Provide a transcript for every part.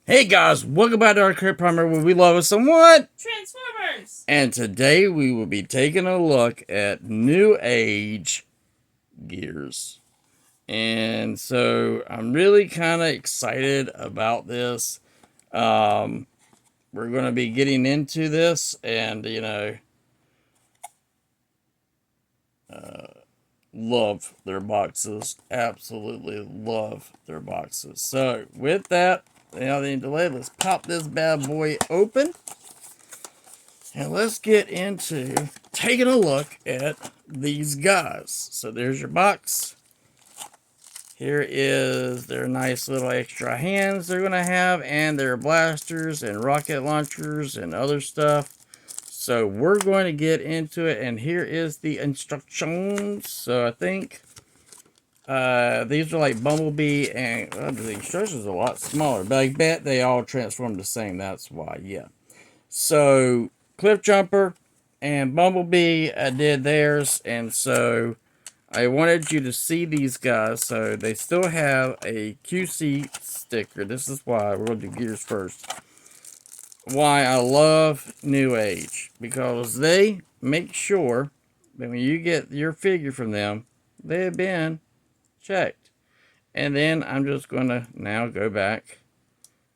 Hey guys, welcome back to our Crate Primer where we love us somewhat. Transformers! And today we will be taking a look at New Age gears. And so I'm really kind of excited about this. We're going to be getting into this and, love their boxes. Absolutely love their boxes. So with that, without any delay, let's pop this bad boy open. And let's get into taking a look at these guys. So there's your box. Here is their nice little extra hands they're going to have, and their blasters and rocket launchers and other stuff. So we're going to get into it, and here is the instructions. So I think these are like Bumblebee, and the instructions are a lot smaller, but I bet they all transform the same. That's why, yeah. So Cliff Jumper and Bumblebee did theirs, and so I wanted you to see these guys. So they still have a QC sticker. This is why we're going to do gears first. Why I love New Age, because they make sure that when you get your figure from them, they have been checked. And then I'm just going to now go back,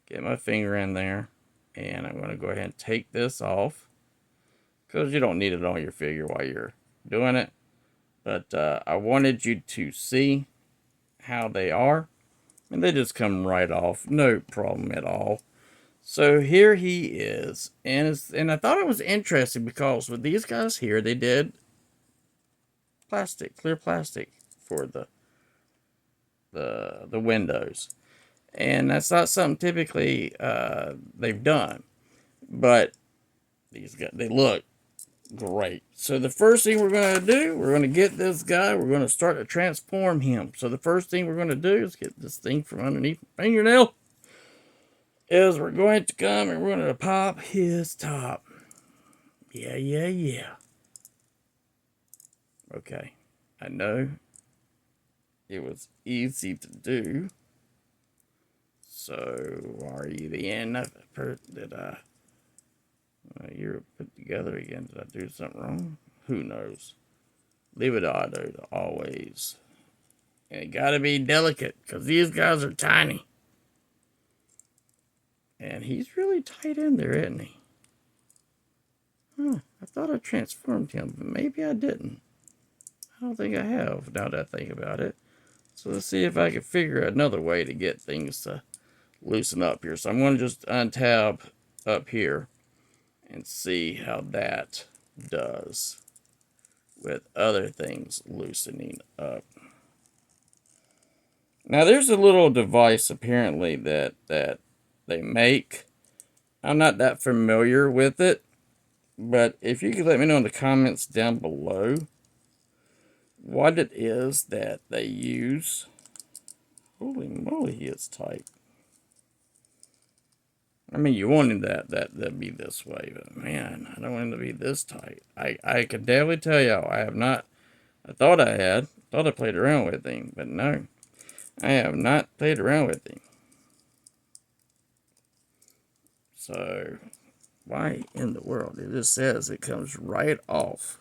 get my finger in there, and I'm going to go ahead and take this off, because you don't need it on your figure while you're doing it. But I wanted you to see how they are, and they just come right off, no problem at all. So here he is, and I thought it was interesting because with these guys here, they did plastic, clear plastic for the windows, and that's not something typically they've done. But these guys, they look great. So the first thing we're going to do, we're going to get this guy. We're going to start to transform him. So the first thing we're going to do is get this thing from underneath my fingernail. Is we're going to come and we're going to pop his top. Yeah, yeah, yeah. Okay. I know it was easy to do. So are you the end of it? Did you're put together again? Did I do something wrong? Who knows? Leave it auto to always. And it gotta be delicate, because these guys are tiny. And he's really tight in there, isn't he? I thought I transformed him, but maybe I didn't. I don't think I have, now that I think about it. So let's see if I can figure another way to get things to loosen up here. So I'm going to just untab up here and see how that does with other things loosening up. Now there's a little device apparently that they make. I'm not that familiar with it, but if you could let me know in the comments down below what it is that they use. Holy moly, he is tight. I mean, you wanted that be this way, but man, I don't want him to be this tight. I could definitely tell y'all, I have not. I thought I had. Thought I played around with him, but no, I have not played around with him. So, why in the world? It just says it comes right off.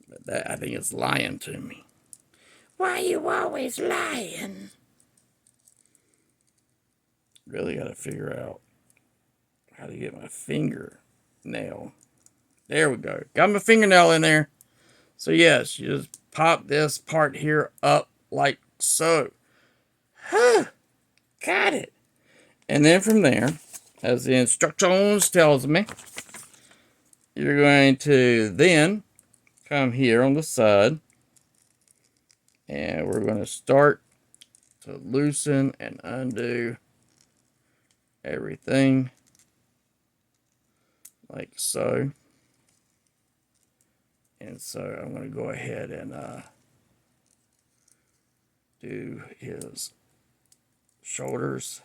But that, I think it's lying to me. Why you always lying? Really got to figure out how to get my fingernail. There we go. Got my fingernail in there. So yes, you just pop this part here up like so. Huh. Got it. And then from there, as the instructions tells me, you're going to then come here on the side, and we're going to start to loosen and undo everything like so. And so I'm going to go ahead and do his shoulders.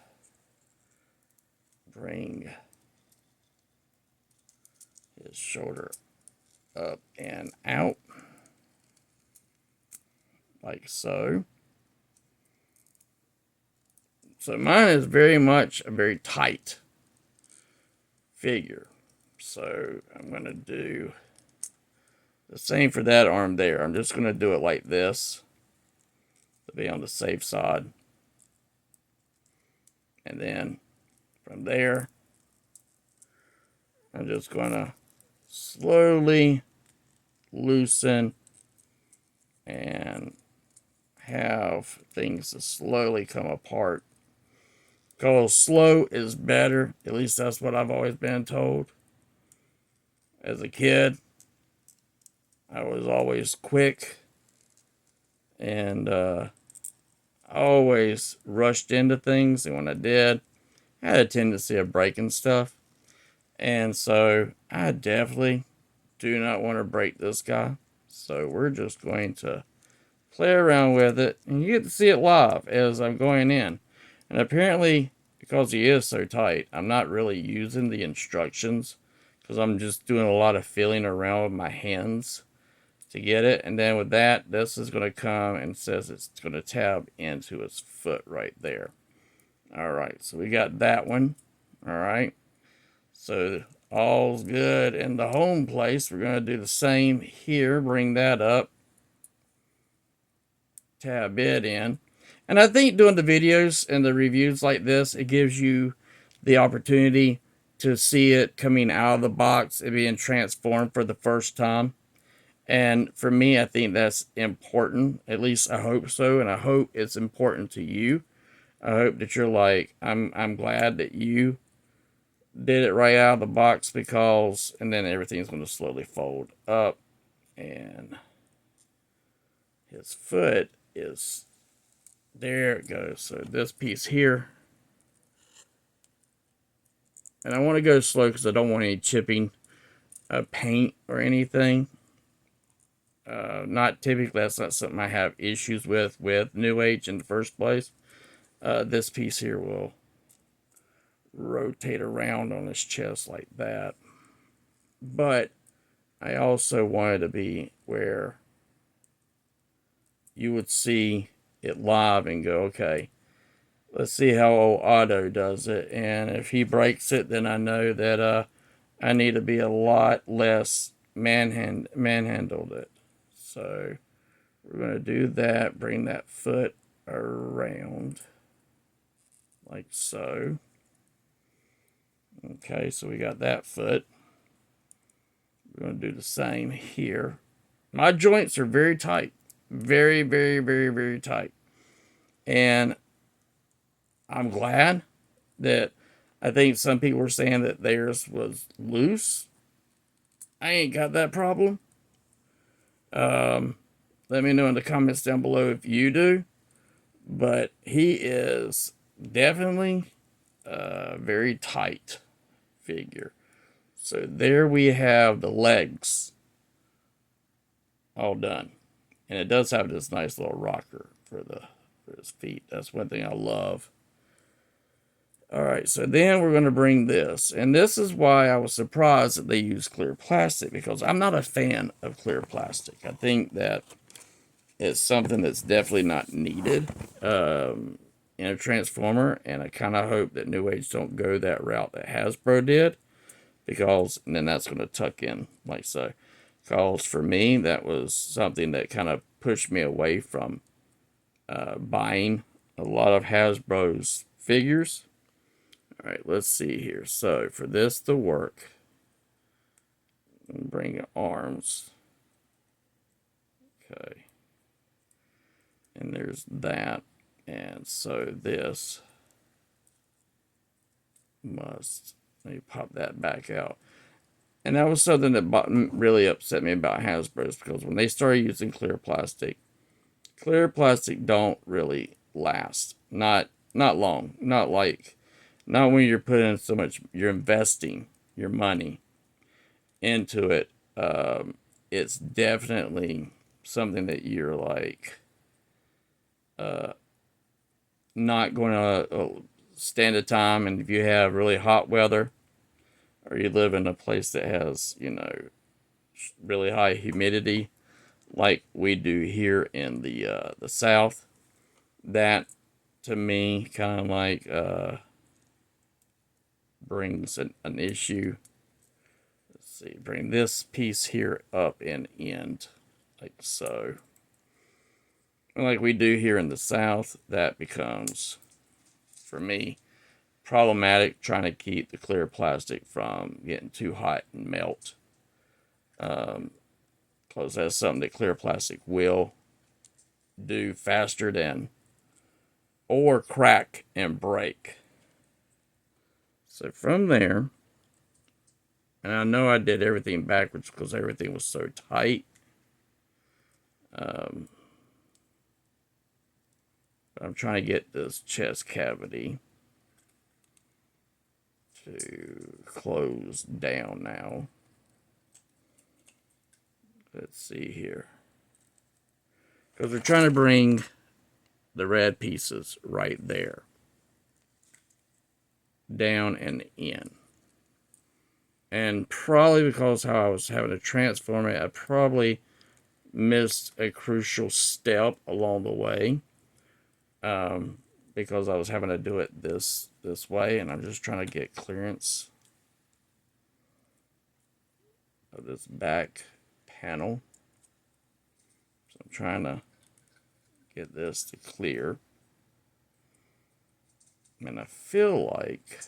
Bring his shoulder up and out like so. So mine is very much a very tight figure. So I'm going to do the same for that arm there. I'm just going to do it like this to be on the safe side. And then from there, I'm just going to slowly loosen and have things to slowly come apart. Because slow is better. At least that's what I've always been told. As a kid, I was always quick and always rushed into things. And when I did, I had a tendency of breaking stuff. And so I definitely do not want to break this guy. So we're just going to play around with it. And you get to see it live as I'm going in. And apparently, because he is so tight, I'm not really using the instructions. Because I'm just doing a lot of feeling around with my hands to get it. And then with that, this is going to come and says it's going to tab into its foot right there. All right, so we got that one. All right. So all's good in the home place. We're going to do the same here. Bring that up. Tab it in. And I think doing the videos and the reviews like this, it gives you the opportunity to see it coming out of the box and being transformed for the first time. And for me, I think that's important. At least I hope so. And I hope it's important to you. I hope that you're like, I'm glad that you did it right out of the box because, and then everything's going to slowly fold up. And his foot is, there it goes. So this piece here. And I want to go slow because I don't want any chipping paint or anything. Not typically, that's not something I have issues with New Age in the first place. This piece here will rotate around on his chest like that. But I also wanted to be where you would see it live and go, okay, let's see how old Otto does it. And if he breaks it, then I know that I need to be a lot less manhandled it. So we're going to do that, bring that foot around like so. Okay, so we got that foot. We're going to do the same here. My joints are very tight. Very, very, very, very tight. And I'm glad that I think some people were saying that theirs was loose. I ain't got that problem. Let me know in the comments down below if you do. But he is definitely a very tight figure. So there we have the legs all done. And it does have this nice little rocker for his feet. That's one thing I love. All right, so then we're going to bring this. And this is why I was surprised that they use clear plastic, because I'm not a fan of clear plastic. I think that it's something that's definitely not needed in a Transformer, and I kind of hope that New Age don't go that route that Hasbro did, because and then that's going to tuck in like so. Because for me, that was something that kind of pushed me away from buying a lot of Hasbro's figures. All right, let's see here. So for this to work, bring arms. Okay. And there's that. And so this must, let me pop that back out. And that was something that really upset me about Hasbro's, because when they started using clear plastic don't really last. Not long. Not when you're putting so much, you're investing your money into it. It's definitely something that you're like not going to stand a time. And if you have really hot weather, or you live in a place that has, really high humidity, like we do here in the South, that to me kind of like brings an issue. Let's see, bring this piece here up and end like so. And like we do here in the South, that becomes, for me, problematic trying to keep the clear plastic from getting too hot and melt. Because that's something that clear plastic will do faster than, or crack and break. So from there, and I know I did everything backwards because everything was so tight. I'm trying to get this chest cavity to close down now. Let's see here. Because we're trying to bring the red pieces right there down and in. And probably because how I was having to transform it, I probably missed a crucial step along the way. Because I was having to do it this way, and I'm just trying to get clearance of this back panel. So I'm trying to get this to clear. And I feel like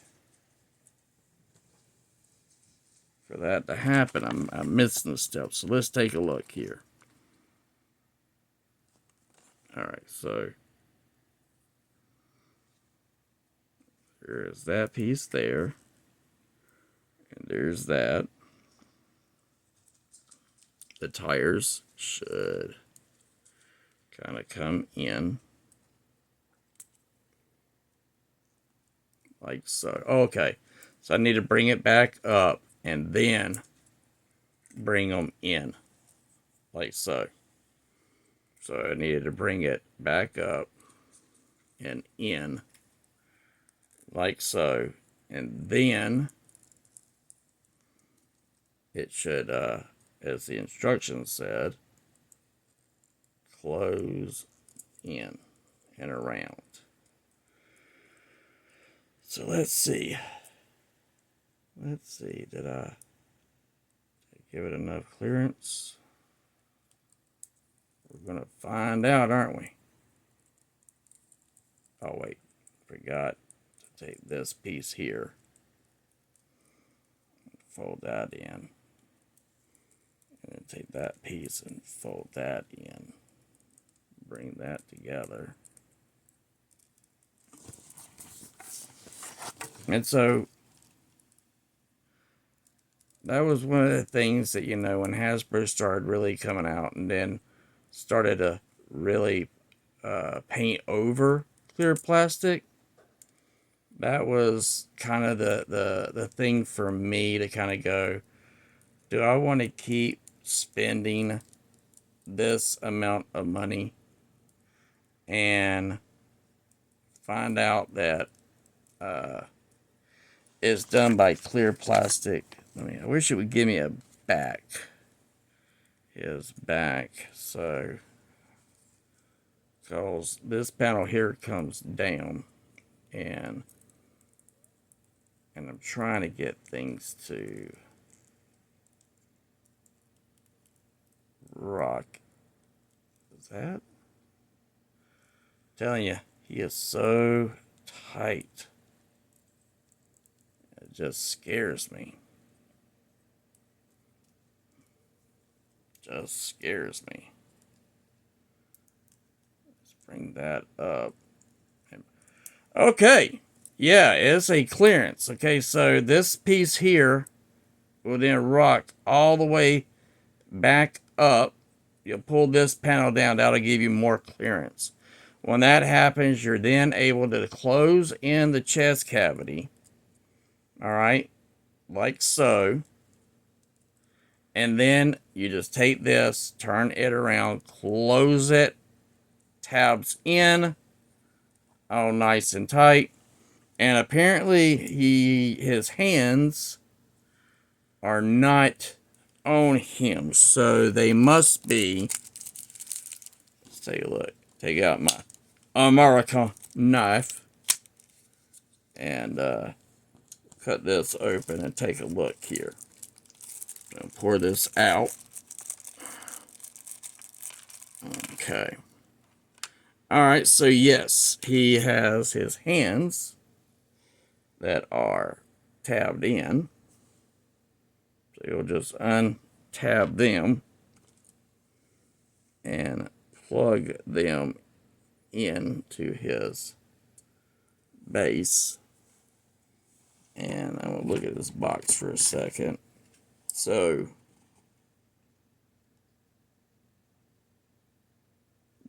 for that to happen, I'm missing a step. So let's take a look here. All right, so there's that piece there. And there's that. The tires should kind of come in. Like so. Okay. So I need to bring it back up and then bring them in. Like so. So I needed to bring it back up and in. Like so. And then it should, as the instructions said, close in and around. So let's see. Let's see, did I give it enough clearance? We're going to find out, aren't we? Oh, wait. Forgot to take this piece here. Fold that in. And then take that piece and fold that in. Bring that together. And so that was one of the things that, you know, when Hasbro started really coming out and then started to really paint over clear plastic, that was kind of the thing for me to kind of go, do I want to keep spending this amount of money and find out that it's done by clear plastic? I mean, I wish it would give me a back. Here's back. So, because this panel here comes down, and I'm trying to get things to rock. Is that? I'm telling you, he is so tight. It just scares me. Just scares me. Let's bring that up. Okay. Yeah, it's a clearance. Okay, so this piece here will then rock all the way back up. You'll pull this panel down. That'll give you more clearance. When that happens, you're then able to close in the chest cavity. All right, like so. And then you just take this, turn it around, close it, tabs in, all nice and tight. And apparently his hands are not on him, so they must be. Let's take a look. Take out my America knife and cut this open and take a look here. I'll pour this out. Okay. Alright, so yes, he has his hands that are tabbed in. So you'll just untab them and plug them into his base. And I'm going to look at this box for a second. So,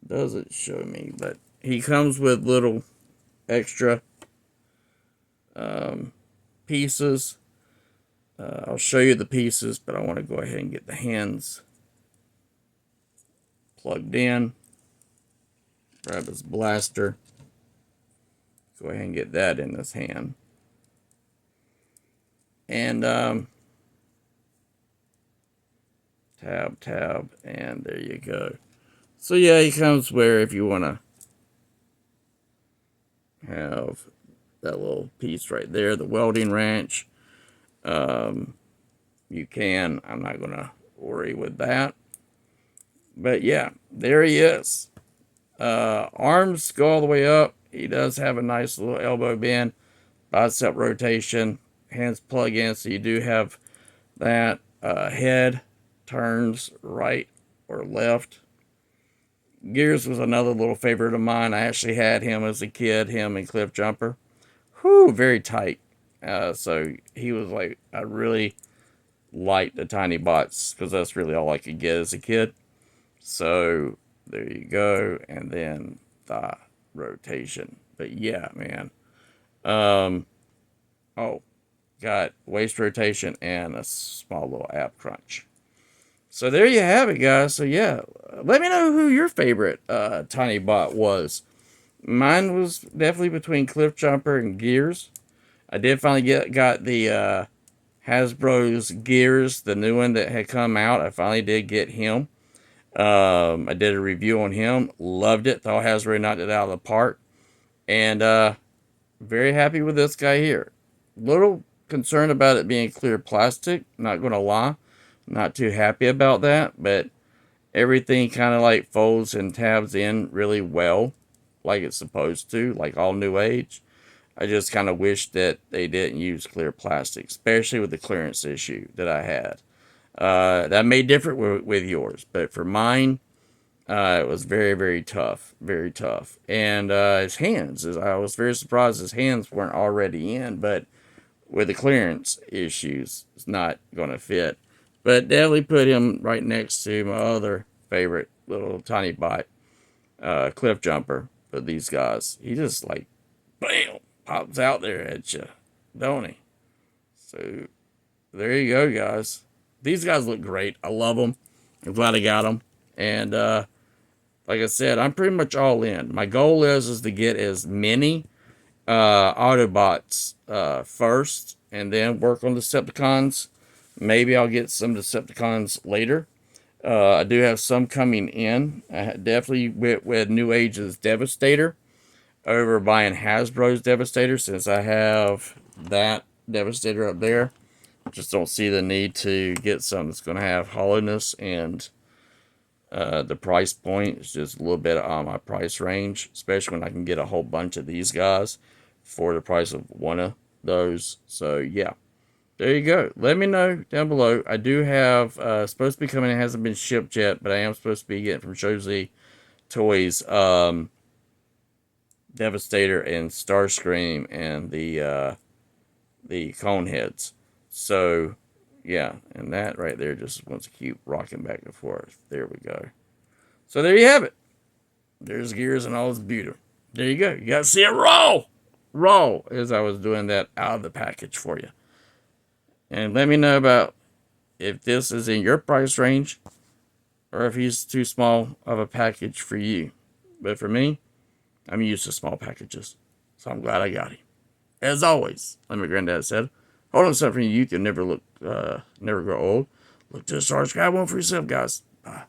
doesn't show me, but he comes with little extra pieces. I'll show you the pieces, but I want to go ahead and get the hands plugged in. Grab his blaster. Go ahead and get that in his hand. And tab, and there you go. So yeah, he comes where if you want to have that little piece right there, the welding wrench, you can. I'm not going to worry with that. But yeah, there he is. Arms go all the way up. He does have a nice little elbow bend, bicep rotation, hands plug in, so you do have that. Head turns right or left. Gears was another little favorite of mine. I actually had him as a kid, him and Cliff Jumper. Whew, very tight. So he was like, I really liked the tiny bots because that's really all I could get as a kid. So there you go. And then the rotation. But yeah, man. Oh, got waist rotation and a small little ab crunch. So there you have it, guys. So yeah, let me know who your favorite tiny bot was. Mine was definitely between Cliff Jumper and Gears. I did finally got the Hasbro's Gears, the new one that had come out. I finally did get him. I did a review on him. Loved it. Thought Hasbro knocked it out of the park. And very happy with this guy here. Little concerned about it being clear plastic. Not going to lie. Not too happy about that. But everything kind of like folds and tabs in really well. Like it's supposed to. Like all New Age. I just kind of wish that they didn't use clear plastic. Especially with the clearance issue that I had. That may differ with yours. But for mine, it was very, very tough. Very tough. And his hands. I was very surprised his hands weren't already in. But with the clearance issues, it's not going to fit. But definitely put him right next to my other favorite little tiny bot, Cliff Jumper. But these guys, he just like, bam, pops out there at you, don't he? So there you go, guys. These guys look great. I love them. I'm glad I got them. And like I said, I'm pretty much all in. My goal is to get as many Autobots first, and then work on the Decepticons. Maybe I'll get some Decepticons later. I do have some coming in. I definitely went with New Age's Devastator over buying Hasbro's Devastator, since I have that Devastator up there. Just don't see the need to get something that's going to have hollowness, and the price point is just a little bit on my price range, especially when I can get a whole bunch of these guys for the price of one of those. So yeah, there you go. Let me know down below. I do have supposed to be coming. It hasn't been shipped yet, but I am supposed to be getting from Josie Toys Devastator and Starscream and the Coneheads. So yeah, and that right there just wants to keep rocking back and forth. There we go. So there you have it. There's Gears and all its beauty. There you go. You got to see it raw, as I was doing that out of the package for you. And let me know about if this is in your price range, or if he's too small of a package for you. But for me, I'm used to small packages, so I'm glad I got him. As always, like my granddad said, hold on something from your youth, you'll never grow old. Look to the stars, grab one for yourself, guys. Bye.